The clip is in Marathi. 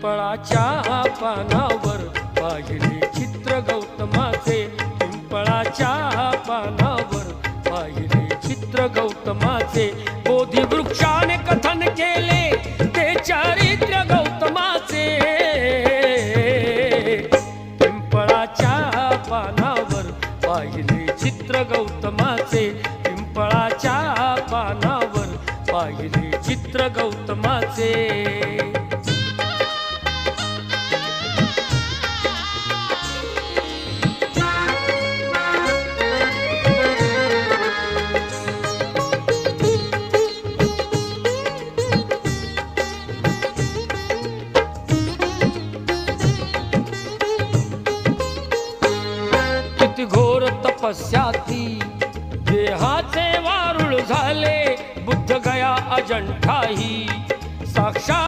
पिंपळाच्या पानावर पाहिले चित्र गौतमाचे, पिंपळाच्या पानावर पाहिले चित्र गौतमाचे, बोधी वृक्षाने कथन केले ते चारित्र्य गौतमाचे, पिंपळाच्या पानावर पाहिले चित्र गौतमाचे, पिंपळाच्या पानावर पाहिले चित्र गौतमाचे। किती घोर तपस्याती देहाचे वारुळ झाले, बुद्ध गया अजंठाही साक्षात